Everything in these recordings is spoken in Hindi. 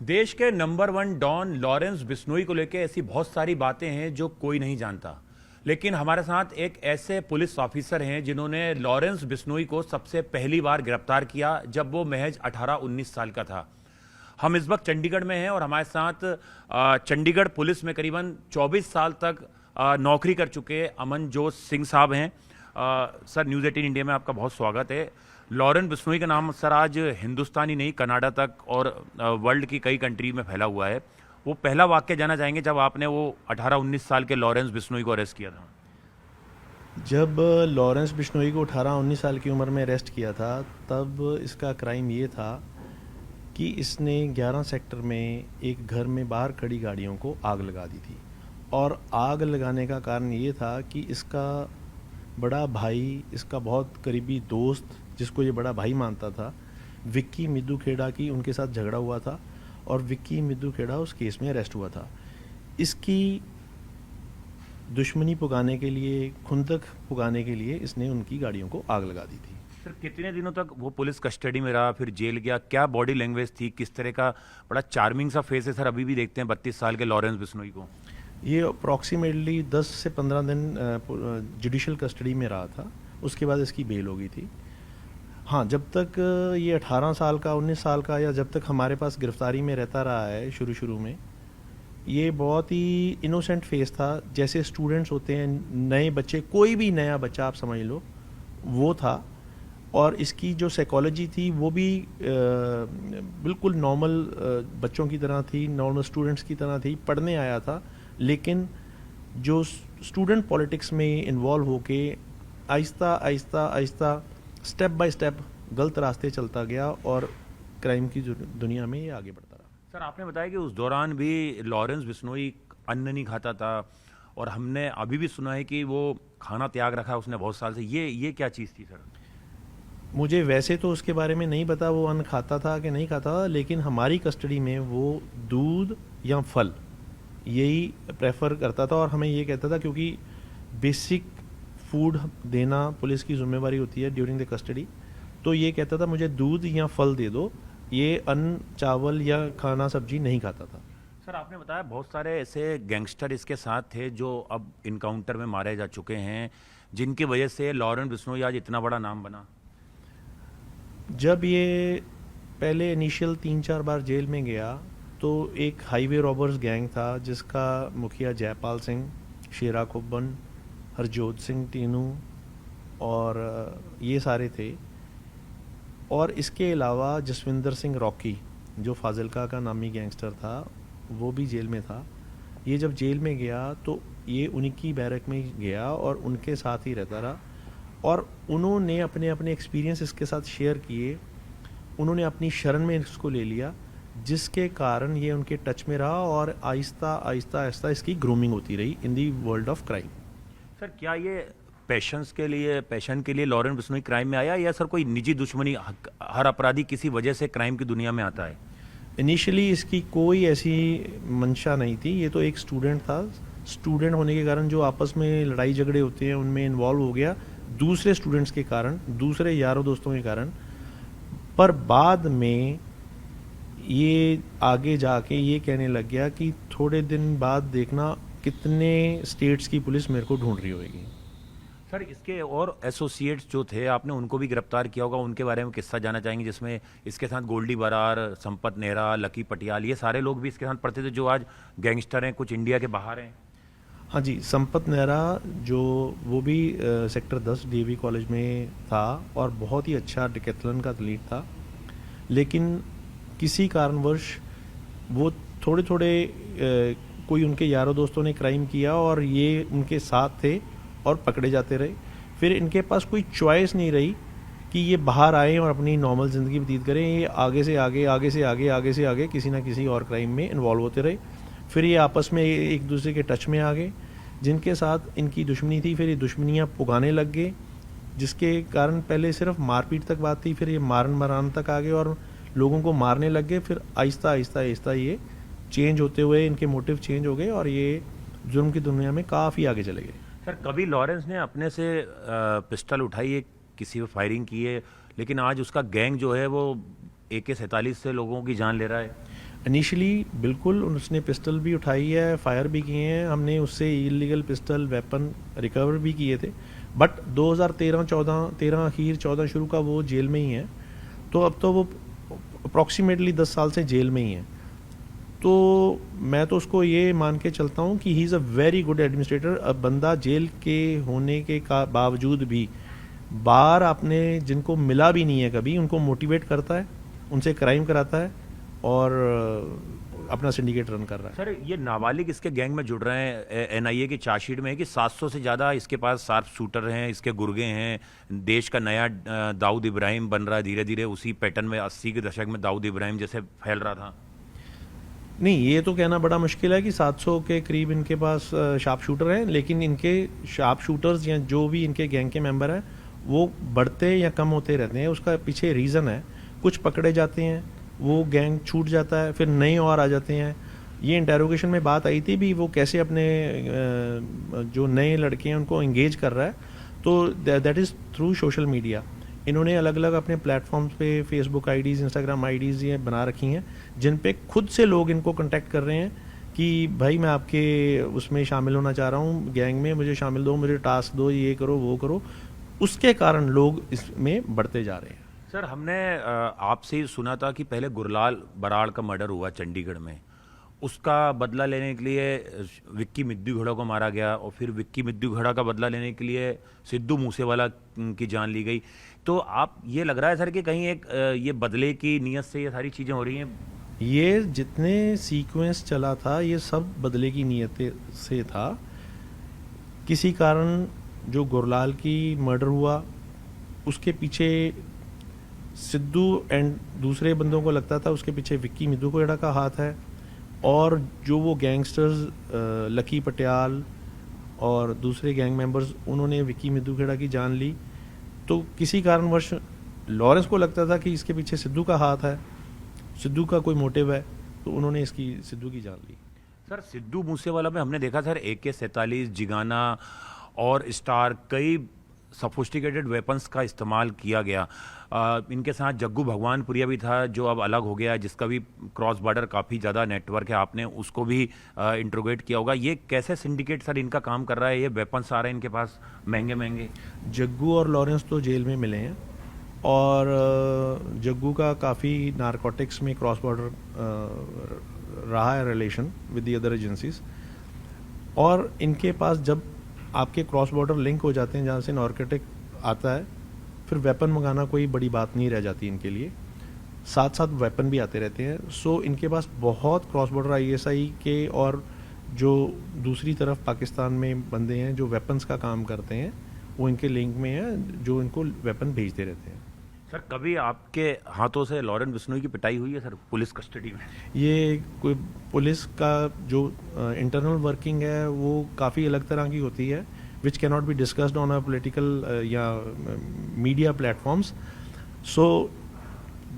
देश के नंबर 1 डॉन लॉरेंस बिश्नोई को लेकर ऐसी बहुत सारी बातें हैं जो कोई नहीं जानता। लेकिन हमारे साथ एक ऐसे पुलिस ऑफिसर हैं जिन्होंने लॉरेंस बिश्नोई को सबसे पहली बार गिरफ्तार किया जब वो महज 18-19 साल का था। हम इस वक्त चंडीगढ़ में हैं और हमारे साथ चंडीगढ़ पुलिस में करीबन 24 साल तक नौकरी कर चुके अमनजोत सिंह साहब हैं। सर, न्यूज़ 18 इंडिया में आपका बहुत स्वागत है। लॉरेंस बिश्नोई का नाम सर आज हिंदुस्तान ही नहीं, कनाडा तक और वर्ल्ड की कई कंट्री में फैला हुआ है। वो पहला वाक्य जानना चाहेंगे जब आपने वो 18-19 साल के लॉरेंस बिश्नोई को अरेस्ट किया था। जब लॉरेंस बिश्नोई को 18-19 साल की उम्र में अरेस्ट किया था तब इसका क्राइम ये था कि इसने 11 सेक्टर में एक घर में बाहर खड़ी गाड़ियों को आग लगा दी थी। और आग लगाने का कारण ये था कि इसका बड़ा भाई, इसका बहुत करीबी दोस्त, जिसको ये बड़ा भाई मानता था, विक्की मिद्दू खेड़ा की उनके साथ झगड़ा हुआ था और विक्की मिद्दू खेड़ा उस केस में अरेस्ट हुआ था। इसकी दुश्मनी पुगाने के लिए, खुंदक पुगाने के लिए इसने उनकी गाड़ियों को आग लगा दी थी। सर, कितने दिनों तक वो पुलिस कस्टडी में रहा, फिर जेल गया? क्या बॉडी लैंग्वेज थी, किस तरह का? बड़ा चार्मिंग सा फेस है सर, अभी भी देखते हैं 32 साल के लॉरेंस बिश्नोई को। ये अप्रॉक्सीमेटली 10 से 15 दिन जुडिशल कस्टडी में रहा था। उसके बाद इसकी बेल हो गई थी। हाँ, जब तक ये 18 साल का, 19 साल का, या जब तक हमारे पास गिरफ्तारी में रहता रहा है, शुरू में ये बहुत ही इनोसेंट फेस था। जैसे स्टूडेंट्स होते हैं, नए बच्चे, कोई भी नया बच्चा आप समझ लो, वो था। और इसकी जो साइकोलॉजी थी वो भी बिल्कुल नॉर्मल बच्चों की तरह थी, नॉर्मल स्टूडेंट्स की तरह थी। पढ़ने आया था, लेकिन जो स्टूडेंट पॉलिटिक्स में इन्वॉल्व होके Aahista Aahista step by step गलत रास्ते चलता गया और क्राइम की दुनिया में ये आगे बढ़ता रहा। सर, आपने बताया कि उस दौरान भी लॉरेंस बिश्नोई अन्न नहीं खाता था और हमने अभी भी सुना है कि वो खाना त्याग रखा है उसने बहुत साल से। ये क्या चीज़ थी सर? मुझे वैसे तो उसके बारे में नहीं पता वो अन्न खाता था कि नहीं खाता था, लेकिन हमारी कस्टडी में वो दूध या फल यही प्रेफर करता था और हमें ये कहता था, क्योंकि बेसिक फूड देना पुलिस की जिम्मेवारी होती है ड्यूरिंग द कस्टडी। तो ये कहता था मुझे दूध या फल दे दो, ये अन्न, चावल या खाना सब्जी नहीं खाता था। सर, आपने बताया बहुत सारे ऐसे गैंगस्टर इसके साथ थे जो अब इनकाउंटर में मारे जा चुके हैं, जिनकी वजह से लॉरेंस बिश्नोई आज इतना बड़ा नाम बना। जब ये पहले इनिशियल 3-4 बार जेल में गया तो एक हाईवे रॉबर्स गैंग था जिसका मुखिया जयपाल सिंह, शेरा कुब्बन, हरजोत सिंह टीनू और ये सारे थे। और इसके अलावा जसविंदर सिंह रॉकी, जो फाजिलका का नामी गैंगस्टर था, वो भी जेल में था। ये जब जेल में गया तो ये उन्हीं की बैरक में गया और उनके साथ ही रहता रहा और उन्होंने अपने अपने एक्सपीरियंस इसके साथ शेयर किए। उन्होंने अपनी शरण में इसको ले लिया, जिसके कारण ये उनके टच में रहा और आहिस्ता आहिस्ता इसकी ग्रूमिंग होती रही in the world of crime. Sir, क्या ये पैशन के लिए लॉरेंस बिश्नोई क्राइम में आया, या सर कोई निजी दुश्मनी? हर अपराधी किसी वजह से क्राइम की दुनिया में आता है। इनिशियली इसकी कोई ऐसी मंशा नहीं थी। ये तो एक स्टूडेंट था। स्टूडेंट होने के कारण जो आपस में लड़ाई झगड़े होते हैं उनमें इन्वॉल्व हो गया, दूसरे स्टूडेंट्स के कारण, दूसरे यारों दोस्तों के कारण। पर बाद में ये आगे जाके ये कहने लग गया कि थोड़े दिन बाद देखना कितने स्टेट्स की पुलिस मेरे को ढूंढ रही होगी। सर, इसके और एसोसिएट्स जो थे, आपने उनको भी गिरफ्तार किया होगा, उनके बारे में किस्सा जानना चाहेंगे, जिसमें इसके साथ गोल्डी बरार, संपत नेहरा, लकी पटियाल, ये सारे लोग भी इसके साथ पढ़ते थे जो आज गैंगस्टर हैं, कुछ इंडिया के बाहर हैं। हाँ जी, संपत नेहरा जो, वो भी सेक्टर 10 डीएवी कॉलेज में था और बहुत ही अच्छा डिकैथलॉन का एथलीट था। लेकिन किसी कारणवश वो थोड़े कोई उनके यारों दोस्तों ने क्राइम किया और ये उनके साथ थे और पकड़े जाते रहे। फिर इनके पास कोई चॉइस नहीं रही कि ये बाहर आए और अपनी नॉर्मल ज़िंदगी व्यतीत करें। ये आगे से आगे किसी ना किसी और क्राइम में इन्वॉल्व होते रहे। फिर ये आपस में एक दूसरे के टच में आ गए, जिनके साथ इनकी दुश्मनी थी। फिर ये दुश्मनियाँ पुगाने लग गए, जिसके कारण पहले सिर्फ मारपीट तक बात थी, फिर ये मारन मरान तक आ गए और लोगों को मारने लग गए। फिर आहिस्ता आहिस्ता ये चेंज होते हुए इनके मोटिव चेंज हो गए और ये जुर्म की दुनिया में काफ़ी आगे चले गए। सर, कभी लॉरेंस ने अपने से पिस्टल उठाई है, किसी पे फायरिंग की है, लेकिन आज उसका गैंग जो है वो AK-47 से लोगों की जान ले रहा है। इनिशियली बिल्कुल उसने पिस्टल भी उठाई है, फायर भी किए हैं, हमने उससे इलीगल पिस्टल वेपन रिकवर भी किए थे, बट 2013 आखिर 14 शुरू का वो जेल में ही है। तो अब तो वो अप्रॉक्सीमेटली 10 साल से जेल में ही है। तो मैं तो उसको ये मान के चलता हूँ कि he is a very good administrator. अब बंदा जेल के होने के बावजूद भी बाहर आपने जिनको मिला भी नहीं है कभी, उनको मोटिवेट करता है, उनसे क्राइम कराता है और अपना सिंडिकेट रन कर रहा है। सर ये नाबालिग इसके गैंग में जुड़ रहे हैं। एनआईए की चार्जशीट में है कि 700 से ज़्यादा इसके पास शार्प शूटर हैं, इसके गुर्गे हैं। देश का नया दाऊद इब्राहिम बन रहा है धीरे धीरे, उसी पैटर्न में 80 के दशक में दाऊद इब्राहिम जैसे फैल रहा था। नहीं, ये तो कहना बड़ा मुश्किल है कि 700 के करीब इनके पास शार्प शूटर हैं, लेकिन इनके शार्प शूटर्स या जो भी इनके गैंग के मेंबर हैं वो बढ़ते या कम होते रहते हैं। उसका पीछे रीज़न है, कुछ पकड़े जाते हैं, वो गैंग छूट जाता है, फिर नए और आ जाते हैं। ये इंटेरोगेशन में बात आई थी भी, वो कैसे अपने जो नए लड़के हैं उनको एंगेज कर रहा है। तो that is through social media. इन्होंने अलग अलग अपने प्लेटफॉर्म्स पे फेसबुक आईडीज़, इंस्टाग्राम आईडीज़ ये बना रखी हैं, जिन पे खुद से लोग इनको कांटेक्ट कर रहे हैं कि भाई मैं आपके उसमें शामिल होना चाह रहा हूँ, गैंग में मुझे शामिल दो, मुझे टास्क दो, ये करो वो करो। उसके कारण लोग इसमें बढ़ते जा रहे हैं। सर हमने आपसे ही सुना था कि पहले गुरलाल बराड़ का मर्डर हुआ चंडीगढ़ में, उसका बदला लेने के लिए विक्की मिद्दू घड़ा को मारा गया, और फिर विक्की मिद्दू घड़ा का बदला लेने के लिए सिद्धू मूसेवाला की जान ली गई। तो आप ये लग रहा है सर कि कहीं एक ये बदले की नीयत से ये सारी चीज़ें हो रही हैं? ये जितने सीक्वेंस चला था ये सब बदले की नीयत से था। किसी कारण जो गुरलाल की मर्डर हुआ उसके पीछे सिद्धू एंड दूसरे बंदों को लगता था उसके पीछे विक्की मिद्दू कोयड़ा का हाथ है, और जो वो गैंगस्टर्स लकी पटियाल और दूसरे गैंग मेंबर्स उन्होंने विक्की मिद्दू खेड़ा की जान ली। तो किसी कारणवश लॉरेंस को लगता था कि इसके पीछे सिद्धू का हाथ है, सिद्धू का कोई मोटिव है, तो उन्होंने इसकी सिद्धू की जान ली। सर सिद्धू मूसेवाला में हमने देखा सर AK-47, जिगाना और स्टार, कई सफोस्टिकेटेड वेपन्स का इस्तेमाल किया गया। इनके साथ जग्गू भगवानपुरिया भी था जो अब अलग हो गया, जिसका भी क्रॉस बॉर्डर काफ़ी ज़्यादा नेटवर्क है, आपने उसको भी इंट्रोगेट किया होगा। ये कैसे सिंडिकेट सर इनका काम कर रहा है? ये वेपन्स आ रहे हैं इनके पास महंगे महंगे। जग्गू और लॉरेंस तो जेल में मिले हैं, और जग्गू का काफ़ी नारकोटिक्स में क्रॉस बॉर्डर रहा है relation with the other agencies, और इनके पास जब आपके क्रॉस बॉर्डर लिंक हो जाते हैं जहाँ से नारकोटिक आता है, फिर वेपन मंगाना कोई बड़ी बात नहीं रह जाती इनके लिए, साथ साथ वेपन भी आते रहते हैं। सो इनके पास बहुत क्रॉस बॉर्डर ISI के और जो दूसरी तरफ पाकिस्तान में बंदे हैं जो वेपन्स का काम करते हैं वो इनके लिंक में हैं, जो इनको वेपन भेजते रहते हैं। सर कभी आपके हाथों से लॉरेंस बिश्नोई की पिटाई हुई है सर पुलिस कस्टडी में? ये कोई पुलिस का जो इंटरनल वर्किंग है वो काफ़ी अलग तरह की होती है, which can not be discussed on a political या मीडिया प्लेटफॉर्म्स। सो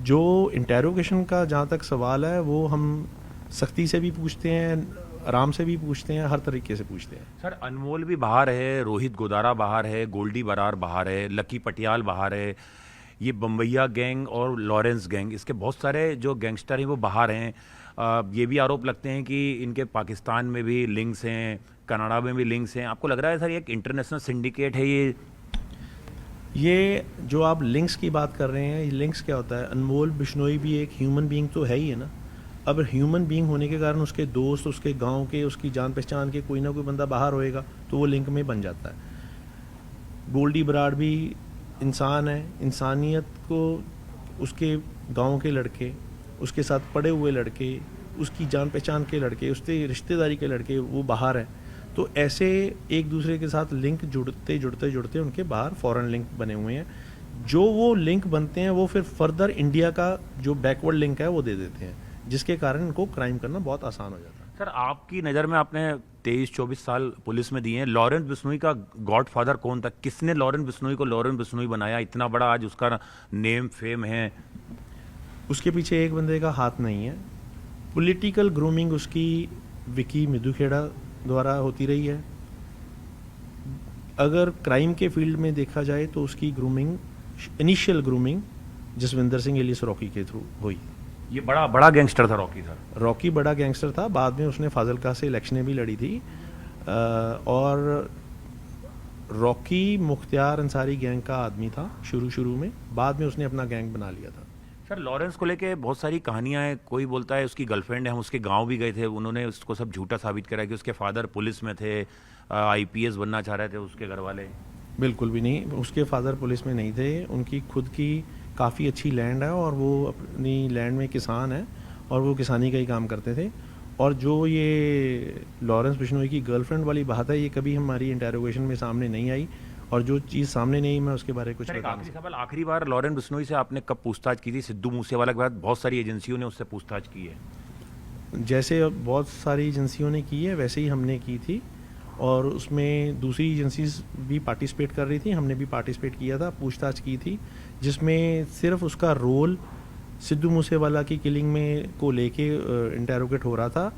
जो इंटेरोगेशन का जहाँ तक सवाल है वो हम सख्ती से भी पूछते हैं, आराम से भी पूछते हैं, हर तरीके से पूछते हैं। सर अनमोल भी बाहर है, रोहित गोदारा बाहर है, गोल्डी बरार बाहर है, लकी पटियाल बाहर है, ये बम्बैया गैंग और लॉरेंस गैंग, इसके बहुत सारे जो गैंगस्टर हैं वो बाहर हैं। ये भी आरोप लगते हैं कि इनके पाकिस्तान में भी लिंक्स हैं, कनाडा में भी लिंक्स हैं। आपको लग रहा है सर ये एक इंटरनेशनल सिंडिकेट है ये जो आप लिंक्स की बात कर रहे हैं, ये लिंक्स क्या होता है? अनमोल बिश्नोई भी एक ह्यूमन बीइंग तो है ही है ना। अब ह्यूमन बीइंग होने के कारण उसके दोस्त, उसके गांव के, उसकी जान पहचान के कोई ना कोई बंदा बाहर होएगा तो वो लिंक में बन जाता है। गोल्डी बराड़ भी इंसान है, इंसानियत को उसके गांव के लड़के, उसके साथ पड़े हुए लड़के, उसकी जान पहचान के लड़के, उसके रिश्तेदारी के लड़के वो बाहर हैं। तो ऐसे एक दूसरे के साथ लिंक जुड़ते उनके बाहर फॉरेन लिंक बने हुए हैं। जो वो लिंक बनते हैं वो फिर फर्दर इंडिया का जो बैकवर्ड लिंक है वो दे देते हैं, जिसके कारण इनको क्राइम करना बहुत आसान हो जाता है। सर आपकी नज़र में, आपने 23-24 साल पुलिस में दिए हैं, लॉरेंस बिश्नोई का गॉडफादर कौन था? किसने लॉरेंस बिश्नोई को लॉरेंस बिश्नोई बनाया? इतना बड़ा आज उसका नेम फेम है। उसके पीछे एक बंदे का हाथ नहीं है। पॉलिटिकल ग्रूमिंग उसकी विक्की मिद्दू खेड़ा द्वारा होती रही है। अगर क्राइम के फील्ड में देखा जाए तो उसकी grooming, initial grooming Jaswinder Singh alias Rocky के थ्रू हुई। ये बड़ा बड़ा गैंगस्टर था रॉकी सर। रॉकी बड़ा गैंगस्टर था, बाद में उसने फाजिलका से इलेक्शनें भी लड़ी थी। और रॉकी मुख्तियार अंसारी गैंग का आदमी था शुरू में, बाद में उसने अपना गैंग बना लिया था। सर लॉरेंस को लेके बहुत सारी कहानियां हैं। कोई बोलता है उसकी गर्लफ्रेंड है, हम उसके गांव भी गए थे, उन्होंने उसको सब झूठा साबित करा कि उसके फादर पुलिस में थे, आईपीएस बनना चाह रहे थे उसके घर वाले। बिल्कुल भी नहीं, उसके फादर पुलिस में नहीं थे। उनकी खुद की काफ़ी अच्छी लैंड है और वो अपनी लैंड में किसान है और वो किसानी का ही काम करते थे। और जो ये लॉरेंस बिश्नोई की गर्लफ्रेंड वाली बात है, ये कभी हमारी इंटेरोगेशन में सामने नहीं आई, और जो चीज़ सामने नहीं आई मैं उसके बारे में कुछ सर एक बता नहीं आखिरी सकता। सवाल, आखिरी बार लॉरेंस बिश्नोई से आपने कब पूछताछ की थी? सिद्धू मूसेवाला के बाद बहुत सारी एजेंसियों ने उससे पूछताछ की है। जैसे अब बहुत सारी एजेंसियों ने की है वैसे ही हमने की थी, और उसमें दूसरी एजेंसीज भी पार्टिसिपेट कर रही थी, हमने भी पार्टिसिपेट किया था, पूछताछ की थी, जिसमें सिर्फ उसका रोल सिद्धू मूसेवाला की किलिंग में को लेके इंटेरोगेट हो रहा था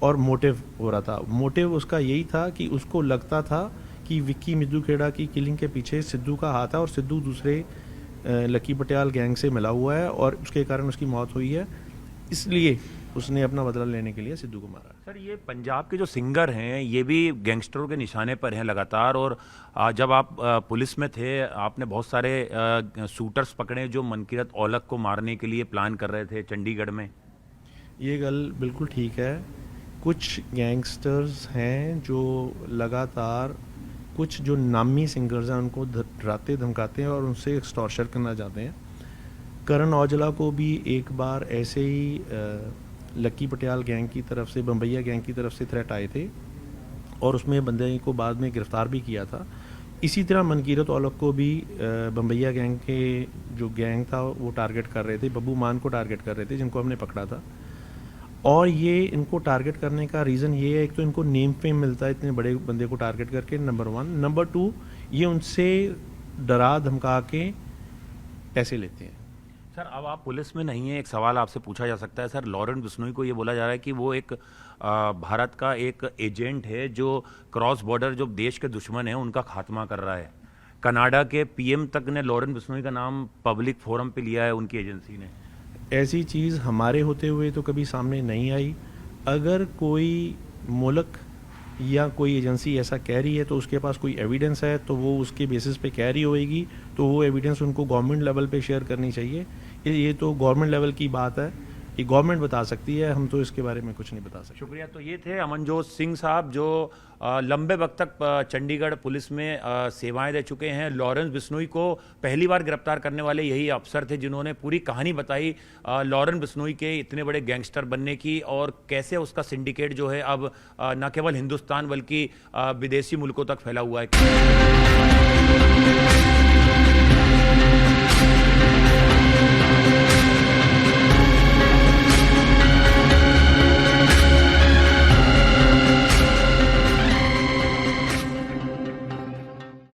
और मोटिव हो रहा था। मोटिव उसका यही था कि उसको लगता था कि विक्की मिद्दू खेड़ा की किलिंग के पीछे सिद्धू का हाथ है और सिद्धू दूसरे लकी पटियाल गैंग से मिला हुआ है और उसके कारण उसकी मौत हुई है, इसलिए उसने अपना बदला लेने के लिए सिद्धू को मारा। सर ये पंजाब के जो सिंगर हैं ये भी गैंगस्टरों के निशाने पर हैं लगातार, और जब आप पुलिस में थे आपने बहुत सारे शूटर्स पकड़े जो मनकीरत औलख को मारने के लिए प्लान कर रहे थे चंडीगढ़ में। ये गल बिल्कुल ठीक है। कुछ गैंगस्टर्स हैं जो लगातार कुछ जो नामी सिंगर्स हैं उनको डराते धमकाते हैं और उनसे एक्सटॉर्शन करना चाहते हैं। करण औजला को भी एक बार ऐसे ही लक्की पटियाल गैंग की तरफ से, बम्बैया गैंग की तरफ से थ्रेट आए थे और उसमें बंदे को बाद में गिरफ्तार भी किया था। इसी तरह मनकीरत औलख को भी बम्बैया गैंग के जो गैंग था वो टारगेट कर रहे थे, बब्बू मान को टारगेट कर रहे थे, जिनको हमने पकड़ा था। और ये इनको टारगेट करने का रीज़न ये है, एक तो इनको नेम फेम मिलता है इतने बड़े बंदे को टारगेट करके, नंबर 1। नंबर 2, ये उनसे डरा धमका के पैसे लेते हैं। सर अब आप पुलिस में नहीं है, एक सवाल आपसे पूछा जा सकता है। सर लॉरेंस बिश्नोई को ये बोला जा रहा है कि वो एक भारत का एक एजेंट है जो क्रॉस बॉर्डर जो देश के दुश्मन हैं उनका खात्मा कर रहा है। कनाडा के पीएम तक ने लॉरेंस बिश्नोई का नाम पब्लिक फोरम पे लिया है उनकी एजेंसी ने। ऐसी चीज़ हमारे होते हुए तो कभी सामने नहीं आई। अगर कोई मुल्क या कोई एजेंसी ऐसा कह रही है तो उसके पास कोई एविडेंस है तो वो उसके बेसिस पे कह रही होएगी, तो वो एविडेंस उनको गवर्नमेंट लेवल पे शेयर करनी चाहिए। ये तो गवर्नमेंट लेवल की बात है, ये गवर्नमेंट बता सकती है, हम तो इसके बारे में कुछ नहीं बता सकते। शुक्रिया। तो ये थे अमनजोत सिंह साहब जो लंबे वक्त तक चंडीगढ़ पुलिस में सेवाएं दे चुके हैं। लॉरेंस बिश्नोई को पहली बार गिरफ्तार करने वाले यही अफसर थे जिन्होंने पूरी कहानी बताई लॉरेंस बिश्नोई के इतने बड़े गैंगस्टर बनने की, और कैसे उसका सिंडिकेट जो है अब न केवल हिंदुस्तान बल्कि विदेशी मुल्कों तक फैला हुआ है।